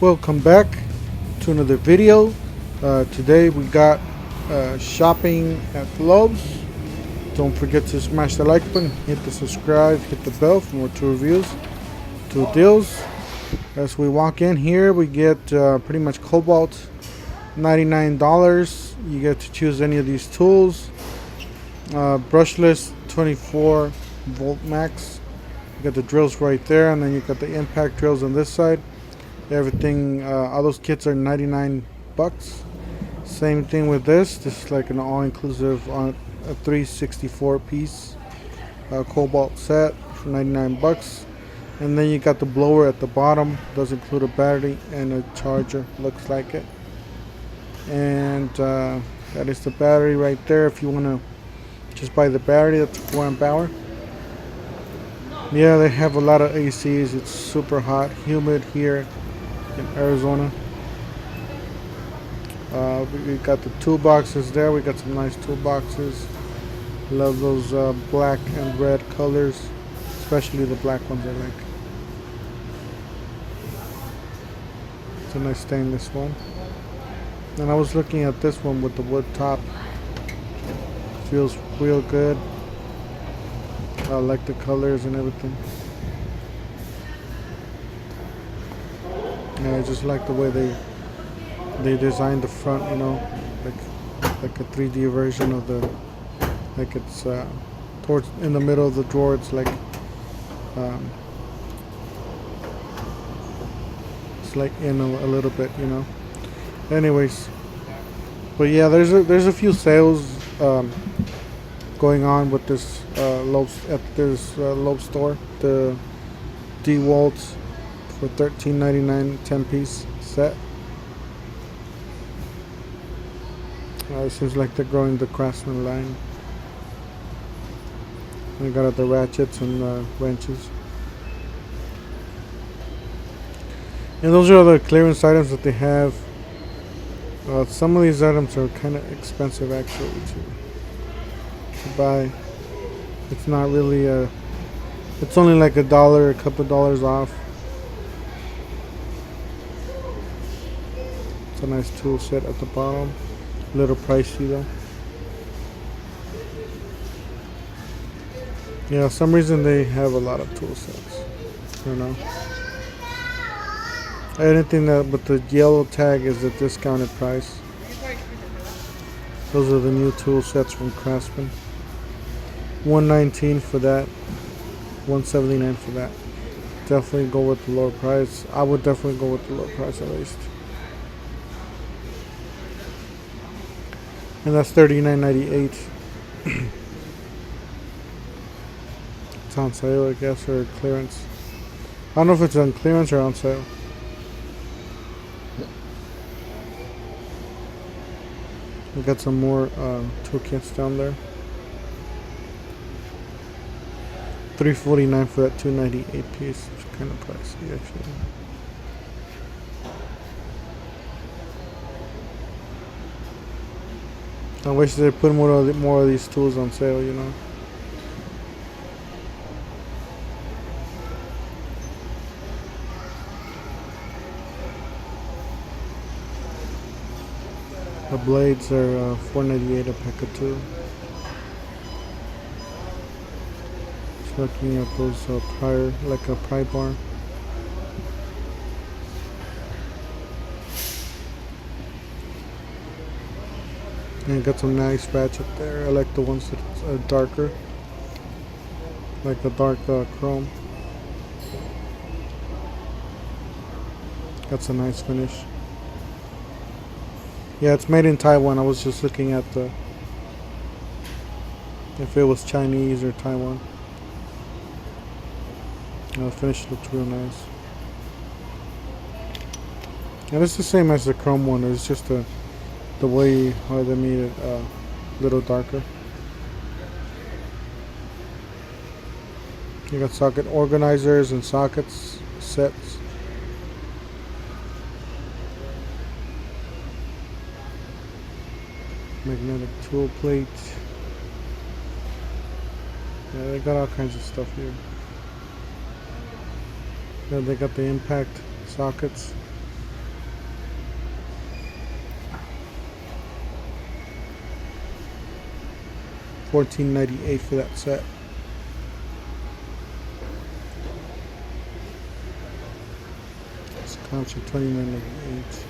Welcome back to another video. Today we got shopping at Lowe's. Don't forget to smash the like button, hit the subscribe, hit the bell for more tool reviews, tool deals. As we walk in here, we get pretty much Kobalt, $99. You get to choose any of these tools. Brushless 24 volt max. You got the drills right there, and then you got the impact drills on this side. Everything, all those kits are 99 bucks. Same thing with this. This is like an all-inclusive on a 364 piece Kobalt set for 99 bucks. And then you got the blower at the bottom. Does include a battery and a charger. Looks like it. And that is the battery right there. If you want to just buy the battery, that's 4 amp hour. Yeah, they have a lot of ACs. It's super hot, humid here in Arizona. We got the toolboxes there. We got some nice toolboxes. Love those black and red colors, especially the black ones I like. It's a nice stainless one. And I was looking at this one with the wood top. Feels real good. I like the colors and everything. And I just like the way they designed the front, you know, like a 3D version of the, like it's towards in the middle of the drawer. It's like in a little bit, you know. Anyways, but yeah, there's a few sales going on with this Lowe's store. The DeWalt's for $13.99 10-piece set. It seems like they're growing the Craftsman line. They got the ratchets and wrenches. And those are the clearance items that they have. Some of these items are kind of expensive actually to buy. It's not really it's only like $1, a couple dollars off. It's a nice tool set at the bottom. A little pricey though. Yeah, for some reason they have a lot of tool sets. I don't know. Anything that with the yellow tag is a discounted price. Those are the new tool sets from Craftsman. $119 for that. $179 for that. Definitely go with the lower price. I would definitely go with the lower price at least. And that's $39.98. It's on sale, I guess, or clearance. I don't know if it's on clearance or on sale. We got some more toolkits down there. $349 for that 298 piece. It's kind of pricey actually. I wish they put more of these tools on sale, you know. The blades are $4.98 a pack of two. Just looking at those like a pry bar. And got some nice ratchet there. I like the ones that are darker, like the dark chrome. Got some nice finish. Yeah, it's made in Taiwan. I was just looking at if it was Chinese or Taiwan. The finish looks real nice. And it's the same as the chrome one. It's just the way how they made it a little darker. You got socket organizers and sockets sets. Magnetic tool plate. Yeah, they got all kinds of stuff here. Then they got the impact sockets. $14.98 for that set. This comes for $29.98.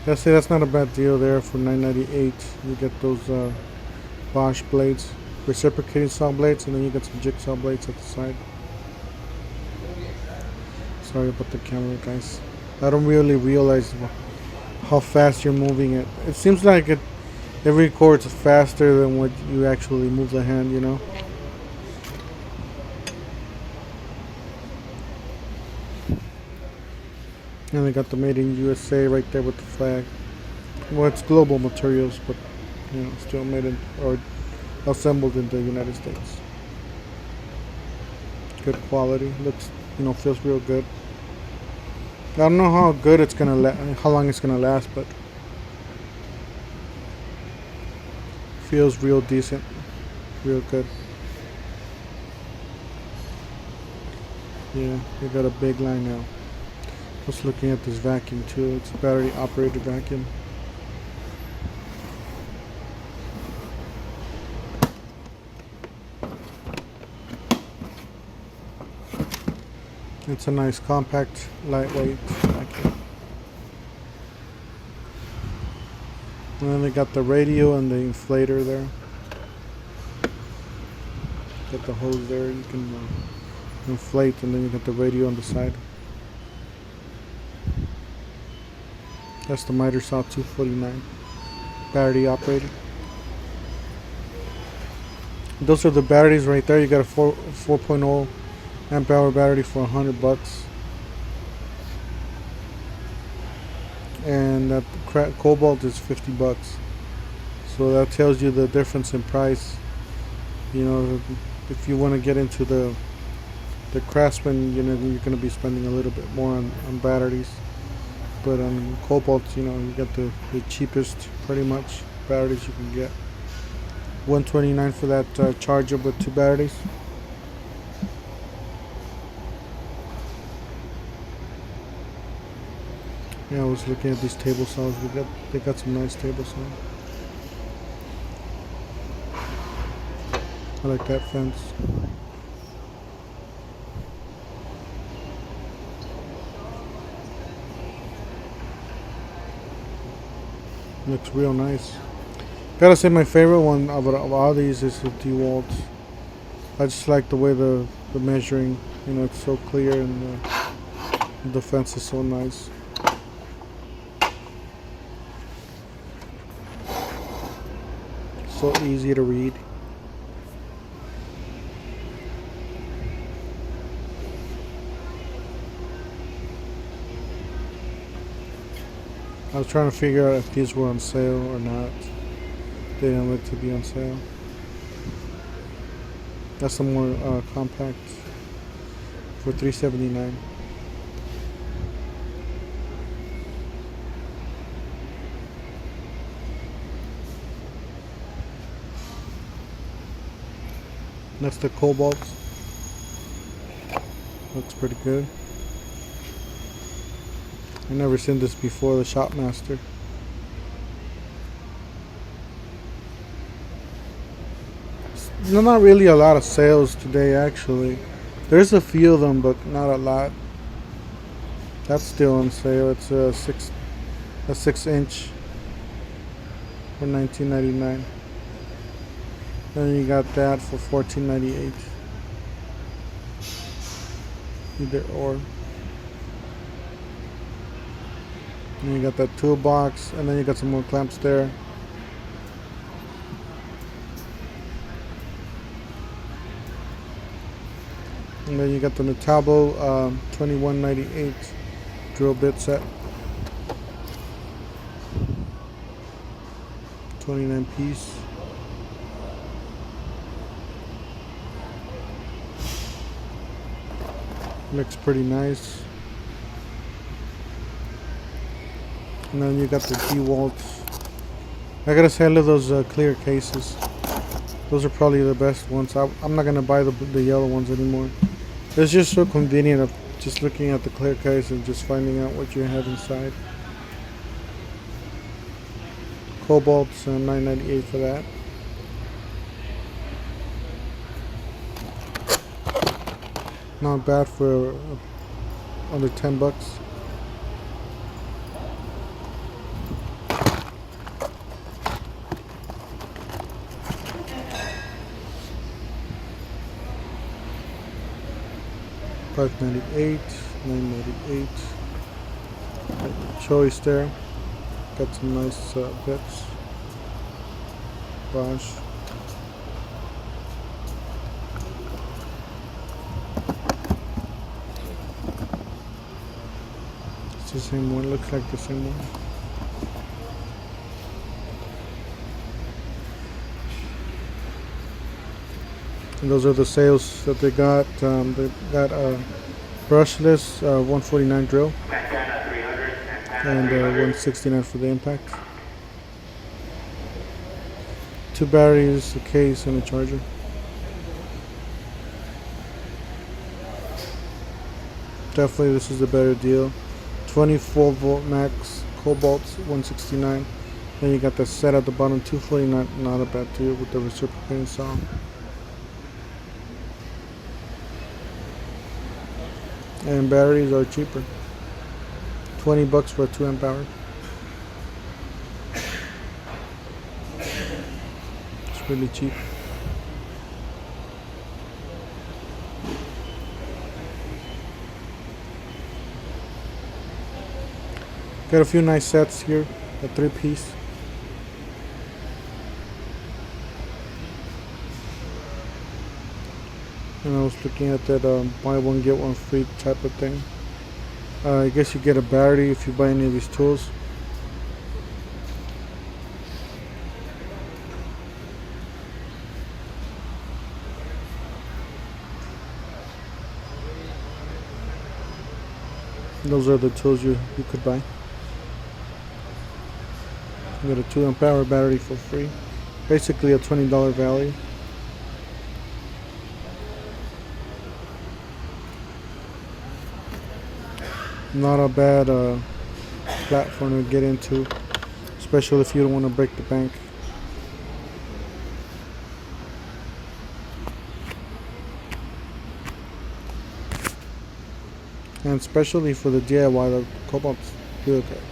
I'd say that's not a bad deal there for $9.98. You get those Bosch blades, reciprocating saw blades, and then you get some jigsaw blades at the side. Sorry about the camera, guys. I don't really realize how fast you're moving it. It seems like it records faster than what you actually move the hand, you know. And they got the Made in USA right there with the flag. Well, it's global materials, but you know, still made in or assembled in the United States. Good quality. Looks, you know, feels real good. I don't know how good it's gonna how long it's gonna last, but feels real decent, real good. Yeah, they got a big line now. Just looking at this vacuum too. It's a battery operated vacuum. It's a nice compact, lightweight vacuum. And then they got the radio and the inflator there. Got the hose there, you can inflate, and then you got the radio on the side. That's the miter saw 249, battery operated. Those are the batteries right there. You got a 4.0 amp hour battery for $100, and that Kobalt is $50. So that tells you the difference in price. You know, if you want to get into the Craftsman, you know, you're going to be spending a little bit more on batteries. But on Kobalt, you know, you get the cheapest, pretty much, batteries you can get. $129 for that charger with 2 batteries. Yeah, I was looking at these table saws. They got some nice table saws. I like that fence. Looks real nice. Gotta say my favorite one of all these is the DeWalt. I just like the way the measuring, you know, it's so clear, and the fence is so nice. So easy to read. I was trying to figure out if these were on sale or not. They didn't look to be on sale. That's some more compact for $379. That's the Kobalt. Looks pretty good. I've never seen this before, the Shopmaster. There's not really a lot of sales today, actually. There's a few of them, but not a lot. That's still on sale. It's a 6-inch for $19.99. Then you got that for $14.98. Either or. And you got that toolbox, and then you got some more clamps there. And then you got the Metabo $21.98 drill bit set. 29 piece. Looks pretty nice. And then you got the DeWalt's. I gotta say, I love those clear cases. Those are probably the best ones. I'm not gonna buy the yellow ones anymore. It's just so convenient of just looking at the clear case and just finding out what you have inside. Kobalt's $9.98 for that. Not bad for under $10. $5.98, $9.98. Choice there. Got some nice bits. Bosch. It's the same one. Looks like the same one. And those are the sales that they got. They got a brushless 149 drill and 169 for the impact. 2 batteries, a case, and a charger. Definitely, this is a better deal. 24 volt max, Cobalt 169. Then you got the set at the bottom, 240. Not a bad deal with the reciprocating saw. And batteries are cheaper. $20 for a 2 amp hour. It's really cheap. Got a few nice sets here. A 3-piece. And I was looking at that buy one get one free type of thing. I guess you get a battery if you buy any of these tools. Those are the tools you could buy. You get a 2 amp hour battery for free. Basically a $20 value. Not a bad platform to get into, especially if you don't want to break the bank. And especially for the DIY, the Kobalt's really good.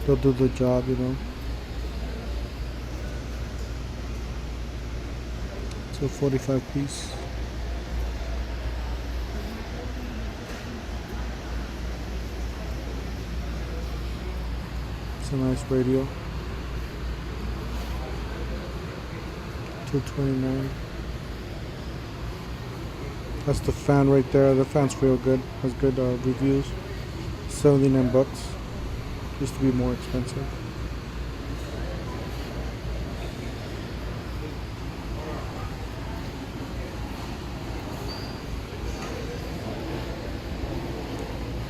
They'll do the job, you know. It's a 45 piece. It's a nice radio. $229. That's the fan right there. The fan's real good. Has good reviews. $79. Used to be more expensive.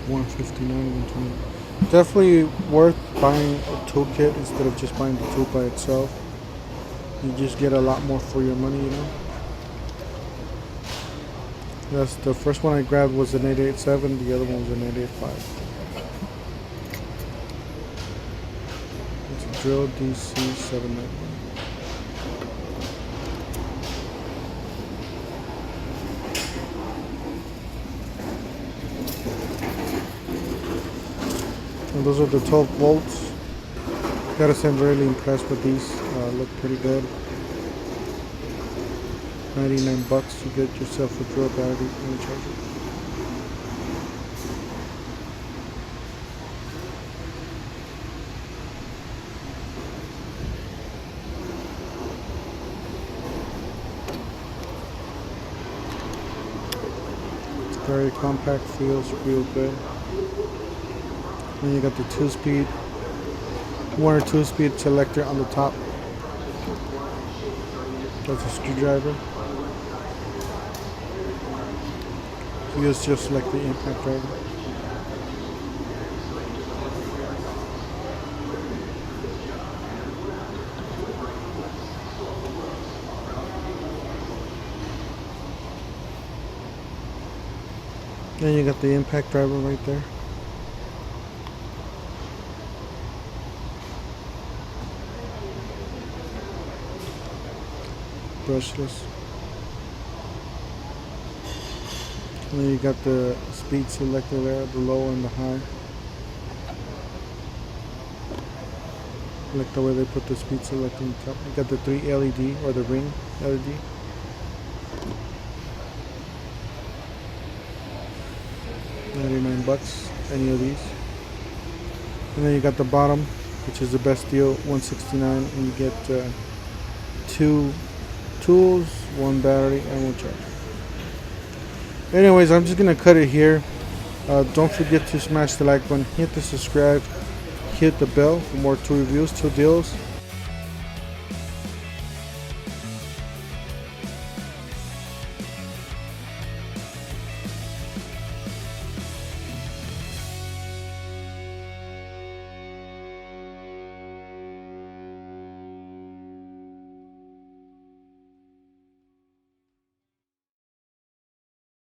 $159, $120. Definitely worth buying a toolkit instead of just buying the tool by itself. You just get a lot more for your money, you know. That's the first one I grabbed was an 887. The other one was an 885. It's a drill DC 791. And those are the 12 volts. Gotta say I'm really impressed with these. Look pretty good. $99. You get yourself a drill battery and a charger. It's very compact, feels real good. Then you got the 2-speed, 1 or 2-speed selector on the top. That's a screwdriver. Feels just like the impact driver. Then you got the impact driver right there. Brushless. And then you got the speed selector there, the low and the high. I like the way they put the speed selector on top. You got the 3 LED or the ring LED. $99, any of these. And then you got the bottom, which is the best deal, $169, and you get 2 tools, 1 battery, and 1 charger. Anyways, I'm just gonna cut it here. Don't forget to smash the like button, hit the subscribe, hit the bell for more tool reviews, tool deals.